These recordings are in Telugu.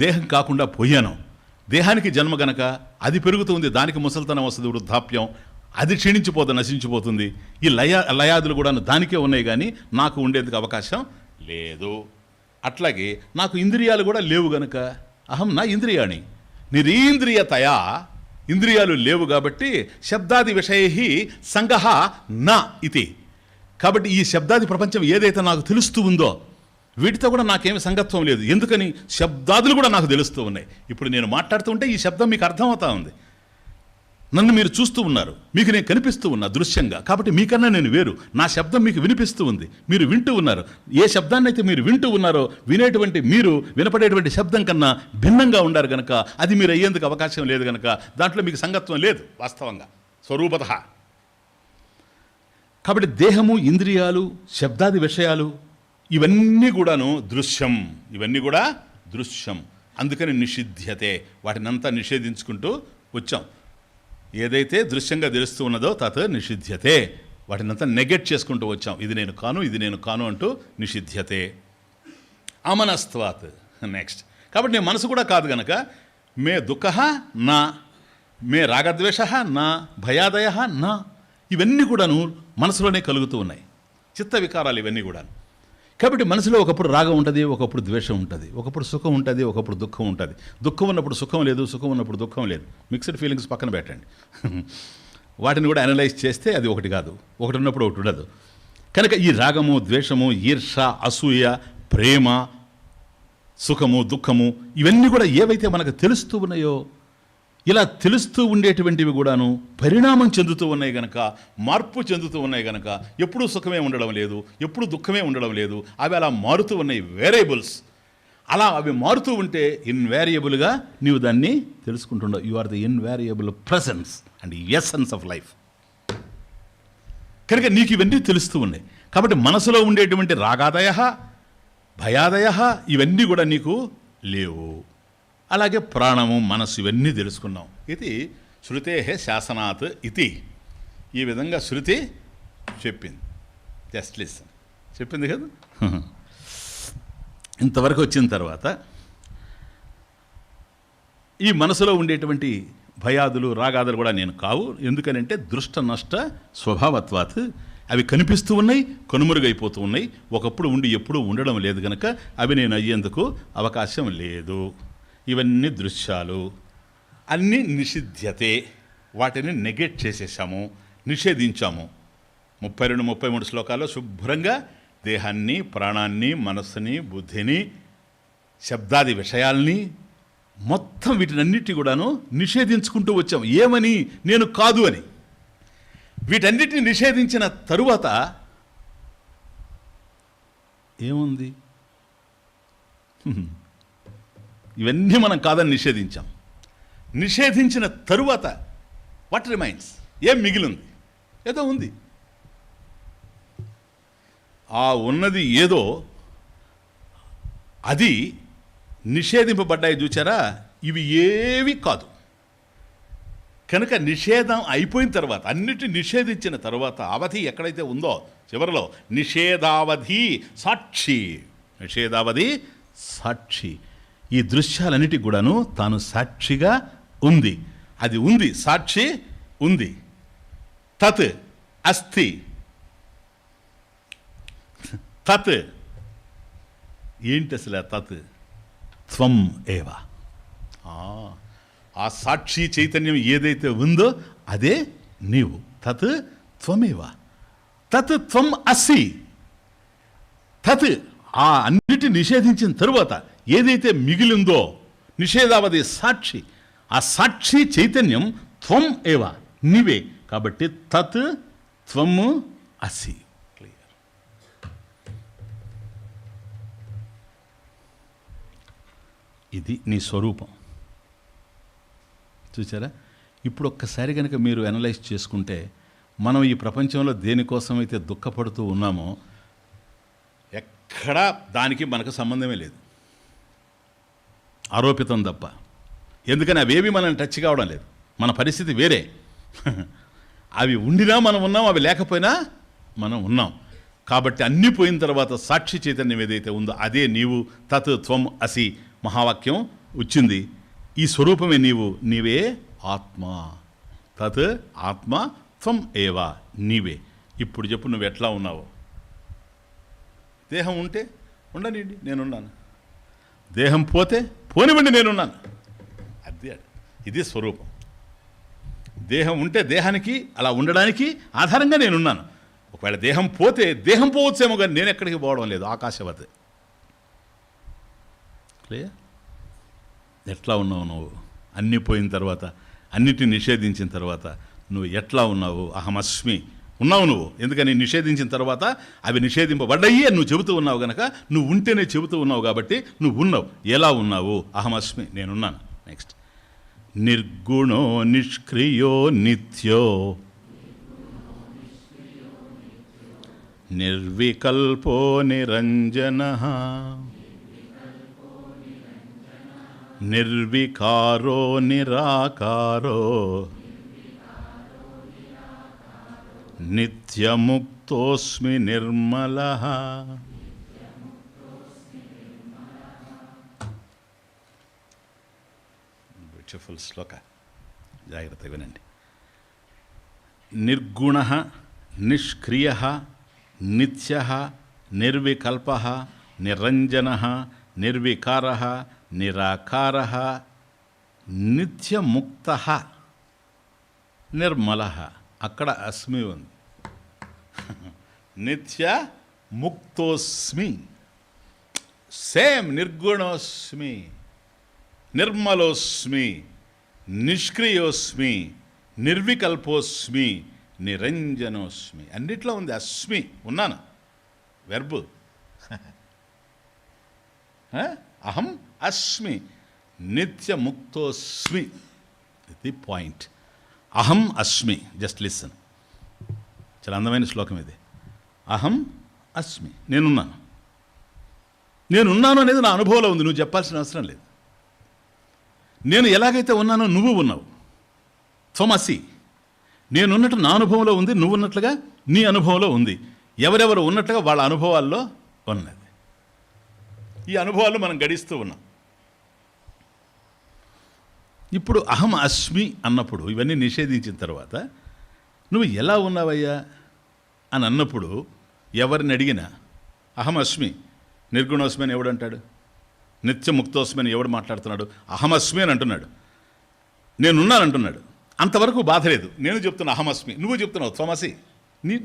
దేహం కాకుండా పోయాను. దేహానికి జన్మ గనక అది పెరుగుతుంది, దానికి ముసలితనం వస్తుంది, వృద్ధాప్యం, అది క్షీణించిపోతుంది, నశించిపోతుంది. ఈ లయాదులు కూడా దానికే ఉన్నాయి, కానీ నాకు ఉండేందుకు అవకాశం లేదు. అట్లాగే నాకు ఇంద్రియాలు కూడా లేవు గనక అహం నా ఇంద్రియాణి నిరీంద్రియతయా, ఇంద్రియాలు లేవు కాబట్టి శబ్దాది విషయై సంగః నా ఇతి. కాబట్టి ఈ శబ్దాది ప్రపంచం ఏదైతే నాకు తెలుస్తూ ఉందో వీటితో కూడా నాకేమి సంగత్వం లేదు. ఎందుకని? శబ్దాదులు కూడా నాకు తెలుస్తూ ఉన్నాయి. ఇప్పుడు నేను మాట్లాడుతూ ఉంటే ఈ శబ్దం మీకు అర్థమవుతా ఉంది, నన్ను మీరు చూస్తూ ఉన్నారు, మీకు నేను కనిపిస్తూ ఉన్నా దృశ్యంగా. కాబట్టి మీకన్నా నేను వేరు, నా శబ్దం మీకు వినిపిస్తూ ఉంది, మీరు వింటూ ఉన్నారు. ఏ శబ్దాన్ని అయితే మీరు వింటూ ఉన్నారో వినేటువంటి మీరు వినపడేటువంటి శబ్దం కన్నా భిన్నంగా ఉండారు కనుక అది మీరు అయ్యేందుకు అవకాశం లేదు కనుక దాంట్లో మీకు సంగత్వం లేదు వాస్తవంగా స్వరూపతః. కాబట్టి దేహము, ఇంద్రియాలు, శబ్దాది విషయాలు ఇవన్నీ కూడాను దృశ్యం, ఇవన్నీ కూడా దృశ్యం. అందుకని నిషిధ్యతే, వాటినంతా నిషేధించుకుంటూ వచ్చాం. ఏదైతే దృశ్యంగా తెలుస్తూ ఉన్నదో తత్ నిషిధ్యతే, వాటినంతా నెగెట్ చేసుకుంటూ వచ్చాం. ఇది నేను కాను, ఇది నేను కాను అంటూ నిషిధ్యతే. అమనస్త్వాత్ నెక్స్ట్. కాబట్టి నేను మనసు కూడా కాదు గనక మే దుఃఖ నా, మే రాగద్వేష నా, భయాదయ నా, ఇవన్నీ కూడాను మనసులోనే కలుగుతూ ఉన్నాయి, చిత్త వికారాలు ఇవన్నీ కూడా. కాబట్టి మనసులో ఒకప్పుడు రాగం ఉంటుంది, ఒకప్పుడు ద్వేషం ఉంటుంది, ఒకప్పుడు సుఖం ఉంటుంది, ఒకప్పుడు దుఃఖం ఉంటుంది. దుఃఖం ఉన్నప్పుడు సుఖం లేదు, సుఖం ఉన్నప్పుడు దుఃఖం లేదు. మిక్స్డ్ ఫీలింగ్స్ పక్కన పెట్టండి. వాటిని కూడా అనలైజ్ చేస్తే అది ఒకటి కాదు, ఒకటి ఉన్నప్పుడు ఒకటి ఉండదు. కనుక ఈ రాగము, ద్వేషము, ఈర్ష, అసూయ, ప్రేమ, సుఖము, దుఃఖము ఇవన్నీ కూడా ఏవైతే మనకు తెలుస్తూ ఉన్నాయో, ఇలా తెలుస్తూ ఉండేటువంటివి కూడాను పరిణామం చెందుతూ ఉన్నాయి గనక, మార్పు చెందుతూ ఉన్నాయి గనక ఎప్పుడూ సుఖమే ఉండడం లేదు, ఎప్పుడు దుఃఖమే ఉండడం లేదు. అవి అలా మారుతూ ఉన్నాయి, వేరియబుల్స్. అలా అవి మారుతూ ఉంటే ఇన్వేరియబుల్గా నీవు దాన్ని తెలుసుకుంటున్నావు. You are the invariable presence and essence of life. కనుక నీకు ఇవన్నీ తెలుస్తూ ఉన్నాయి. కాబట్టి మనసులో ఉండేటువంటి రాగాదయ, భయాదయ ఇవన్నీ కూడా నీకు లేవు. అలాగే ప్రాణము, మనస్సు ఇవన్నీ తెలుసుకున్నాం. ఇది శృతే శాసనాత్ ఇది. ఈ విధంగా శృతి చెప్పింది. జస్ట్ లిసన్ చెప్పింది కదా. ఇంతవరకు వచ్చిన తర్వాత ఈ మనసులో ఉండేటువంటి భయాదులు, రాగాదులు కూడా నేను కావు. ఎందుకనంటే దృష్ట నష్ట స్వభావత్వాత్, అవి కనిపిస్తూ ఉన్నాయి, కనుమరుగైపోతూ ఉన్నాయి. ఒకప్పుడు ఉండి ఎప్పుడూ ఉండడం లేదు కనుక అవి నేను అయ్యేందుకు అవకాశం లేదు. ఇవన్నీ దృశ్యాలు, అన్నీ నిషిధ్యతే, వాటిని నెగెట్ చేసేసాము, నిషేధించాము. 32, 33 శ్లోకాల్లో శుభ్రంగా దేహాన్ని, ప్రాణాన్ని, మనస్సుని, బుద్ధిని, శబ్దాది విషయాల్ని మొత్తం వీటినన్నిటి కూడాను నిషేధించుకుంటూ వచ్చాం. ఏమని? నేను కాదు అని. వీటన్నిటిని నిషేధించిన తరువాత ఏముంది? ఇవన్నీ మనం కాదని నిషేధించాం. నిషేధించిన తరువాత వాట్ రిమైన్స్? ఏం మిగిలింది? ఏదో ఉంది. ఆ ఉన్నది ఏదో, అది నిషేధింపబడ్డాయి చూచారా, ఇవి ఏవి కాదు. కనుక నిషేధం అయిపోయిన తర్వాత, అన్నిటిని నిషేధించిన తర్వాత అవధి ఎక్కడైతే ఉందో చివరిలో నిషేధావధి సాక్షి, నిషేధావధి సాక్షి. ఈ దృశ్యాలన్నిటికి కూడాను తాను సాక్షిగా ఉంది. అది ఉంది, సాక్షి ఉంది. తత్ అస్థి, తత్ ఏంటి అసలు? తత్ త్వం ఏవ. ఆ సాక్షి చైతన్యం ఏదైతే ఉందో అదే నీవు. తత్ త్వమేవ, తత్ త్వం అసి. తత్ ఆ అన్నిటి నిషేధించిన తరువాత ఏదైతే మిగిలిందో నిషేధావధి సాక్షి, ఆ సాక్షి చైతన్యం త్వం ఏవ, నీవే. కాబట్టి తత్ త్వము అసి. క్లియర్. ఇది నీ స్వరూపం. చూసారా? ఇప్పుడు ఒక్కసారి కనుక మీరు అనలైజ్ చేసుకుంటే, మనం ఈ ప్రపంచంలో దేనికోసమైతే దుఃఖపడుతూ ఉన్నామో ఎక్కడా దానికి మనకు సంబంధమే లేదు, ఆరోపితం తప్ప. ఎందుకని అవేవి మనం టచ్ కావడం లేదు. మన పరిస్థితి వేరే. అవి ఉండినా మనం ఉన్నాం, అవి లేకపోయినా మనం ఉన్నాం. కాబట్టి అన్నీ పోయిన తర్వాత సాక్షి చైతన్యం ఏదైతే ఉందో అదే నీవు. తత్ త్వం అసి మహావాక్యం వచ్చింది. ఈ స్వరూపమే నీవే ఆత్మ. తత్ ఆత్మ త్వం ఏవా, నీవే. ఇప్పుడు చెప్పు, నువ్వు ఎట్లా ఉన్నావు? దేహం ఉంటే ఉండనివ్వండి, నేనున్నాను. దేహం పోతే పోనివ్వండి, నేనున్నాను. ఇది స్వరూపం. దేహం ఉంటే దేహానికి అలా ఉండడానికి ఆధారంగా నేనున్నాను. ఒకవేళ దేహం పోతే దేహం పోవచ్చేమో, కానీ నేను ఎక్కడికి పోవడం లేదు. ఆకాశవత్. క్లియర్? ఎట్లా ఉన్నావు నువ్వు? అన్నీ పోయిన తర్వాత, అన్నిటిని నిషేధించిన తర్వాత నువ్వు ఎట్లా ఉన్నావు? అహమస్మి ఉన్నావు నువ్వు. ఎందుకని? నిషేధించిన తర్వాత అవి నిషేధింపబడ్డాయి అని నువ్వు చెబుతూ ఉన్నావు గనక, నువ్వు ఉంటేనే చెబుతూ ఉన్నావు కాబట్టి నువ్వు ఉన్నావు. ఎలా ఉన్నావు? అహమస్మి, నేనున్నాను. నెక్స్ట్, నిర్గుణో నిష్క్రియో నిత్యో నిర్వికల్పో నిరంజనః నిర్వికారో నిరాకారో నిత్యముక్తోస్మి నిర్మలః. బ్యూటిఫుల్ శ్లోక, జాగ్రత్తగా వినండి. నిర్గుణః నిష్క్రియః నిత్యః నిర్వికల్పః నిరంజనః నిర్వికారః నిరాకారః నిత్యముక్తః నిర్మలః. అక్కడ అస్మి ఉంది. నిత్య ముక్తోస్మి, సేమ్. నిర్గుణోస్మి, నిర్మలోస్మి, నిష్క్రియోస్మి, నిర్వికల్పోస్మి, నిరంజనోస్మి. అన్నిట్లో ఉంది అస్మి. ఉన్నాను. వెర్బు. అహం అస్మి నిత్యముక్తోస్మి. ఇది పాయింట్. అహం అస్మి. Just listen. చాలా అందమైన శ్లోకం ఇది. అహం అస్మి, నేనున్నాను. నేనున్నాను అనేది నా అనుభవంలో ఉంది. నువ్వు చెప్పాల్సిన అవసరం లేదు. నేను ఎలాగైతే ఉన్నానో నువ్వు ఉన్నావు. త్వమసి. నేనున్నట్టు నా అనుభవంలో ఉంది, నువ్వు ఉన్నట్లుగా నీ అనుభవంలో ఉంది. ఎవరెవరు ఉన్నట్లుగా వాళ్ళ అనుభవాల్లో ఉన్నది. ఈ అనుభవాలు మనం గడిస్తూ ఉన్నాం. ఇప్పుడు అహం అస్మి అన్నప్పుడు, ఇవన్నీ నిషేధించిన తర్వాత నువ్వు ఎలా ఉన్నావయ్యా అని అన్నప్పుడు ఎవరిని అడిగినా అహం అస్మి నిర్గుణోస్మి అని ఎవడంటాడు? నిత్యముక్తోస్మి అని ఎవడు మాట్లాడుతున్నాడు? అహమస్మి అని అంటున్నాడు. నేనున్నానంటున్నాడు. అంతవరకు బాధ లేదు. నేను చెప్తున్నా అహమస్మి, నువ్వు చెప్తున్నావు త్వమసి.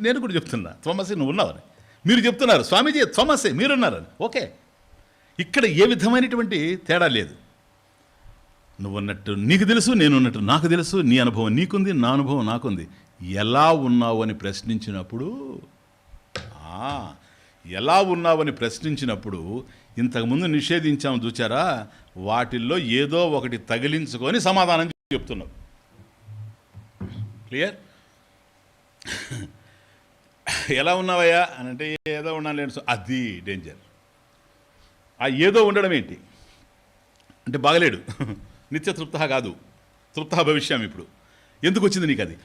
నేను కూడా చెప్తున్నా త్వమసి, నువ్వు ఉన్నావని. మీరు చెప్తున్నారు స్వామీజీ త్వమసి, మీరున్నారని. ఓకే, ఇక్కడ ఏ విధమైనటువంటి తేడా లేదు. నువ్వున్నట్టు నీకు తెలుసు, నేనున్నట్టు నాకు తెలుసు. నీ అనుభవం నీకుంది, నా అనుభవం నాకుంది. ఎలా ఉన్నావు అని ప్రశ్నించినప్పుడు, ఎలా ఉన్నావని ప్రశ్నించినప్పుడు ఇంతకుముందు నిషేధించాము చూచారా, వాటిల్లో ఏదో ఒకటి తగిలించుకొని సమాధానం చెప్తున్నావు. క్లియర్? ఎలా ఉన్నావయ్యా అని అంటే ఏదో ఉన్నాను లేదు. అది డేంజర్. ఆ ఏదో ఉండడం ఏంటి అంటే బాగలేడు, నిత్య తృప్త కాదు, తృప్త భవిష్యం. ఇప్పుడు ఎందుకు వచ్చింది నీకు అది?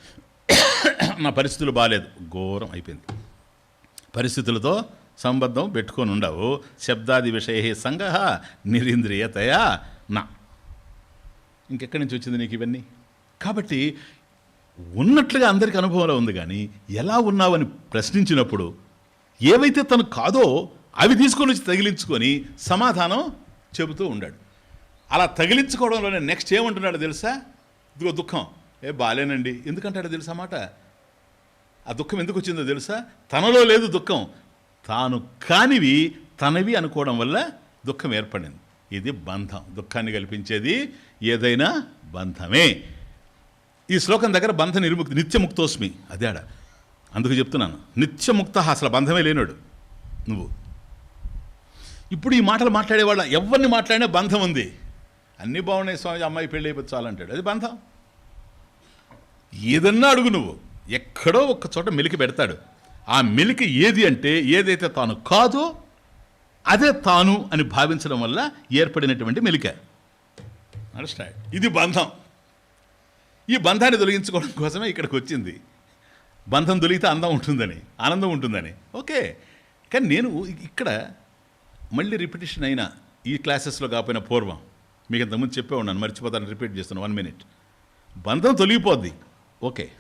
నా పరిస్థితులు బాగాలేదు. ఘోరం అయిపోయింది. పరిస్థితులతో సంబద్ధం పెట్టుకొని ఉండవు. శబ్దాది విషయ సంగ నిరింద్రియతయా నా. ఇంకెక్కడి నుంచి వచ్చింది నీకు ఇవన్నీ? కాబట్టి ఉన్నట్లుగా అందరికీ అనుభవంలో ఉంది. కానీ ఎలా ఉన్నావని ప్రశ్నించినప్పుడు ఏవైతే తను కాదో అవి తీసుకొని వచ్చి తగిలించుకొని సమాధానం చెబుతూ ఉండాడు. అలా తగిలించుకోవడంలోనే నెక్స్ట్ ఏమంటున్నాడు తెలుసా? ఇదిగో దుఃఖం, బాలేనండి ఎందుకంటాడు తెలుసా మాట? ఆ దుఃఖం ఎందుకు వచ్చిందో తెలుసా? తనలో లేదు దుఃఖం, తాను కానివి తనవి అనుకోవడం వల్ల దుఃఖం ఏర్పడింది. ఇది బంధం. దుఃఖాన్ని కల్పించేది ఏదైనా బంధమే. ఈ శ్లోకం దగ్గర బంధ నిర్ముక్తి, నిత్యముక్తోస్మి అదేడ. అందుకు చెప్తున్నాను, నిత్యముక్త. అసలు బంధమే లేనాడు నువ్వు. ఇప్పుడు ఈ మాటలు మాట్లాడేవాళ్ళ ఎవరిని మాట్లాడినా బంధం ఉంది. అన్నీ బాగున్నాయి స్వామి, అమ్మాయి పెళ్ళి అయిపోతే చాలంటాడు, అది బంధం. ఏదన్నా అడుగు నువ్వు, ఎక్కడో ఒక్క చోట మెలికి పెడతాడు. ఆ మెలికి ఏది అంటే ఏదైతే తాను కాదో అదే తాను అని భావించడం వల్ల ఏర్పడినటువంటి మెలిక. అండర్స్టాండ్? ఇది బంధం. ఈ బంధాన్ని తొలగించుకోవడం కోసమే ఇక్కడికి వచ్చింది. బంధం తొలిగితే అందం ఉంటుందని, ఆనందం ఉంటుందని. ఓకే, కానీ నేను ఇక్కడ మళ్ళీ రిపిటేషన్ అయినా ఈ క్లాసెస్లో కాకపోయినా పూర్వం మీకు ఇంతకుముందు చెప్పే ఉన్నాను, మర్చిపోతాను, రిపీట్ చేస్తాను 1 minute. బంధం తొలగిపోద్ది, ఓకే.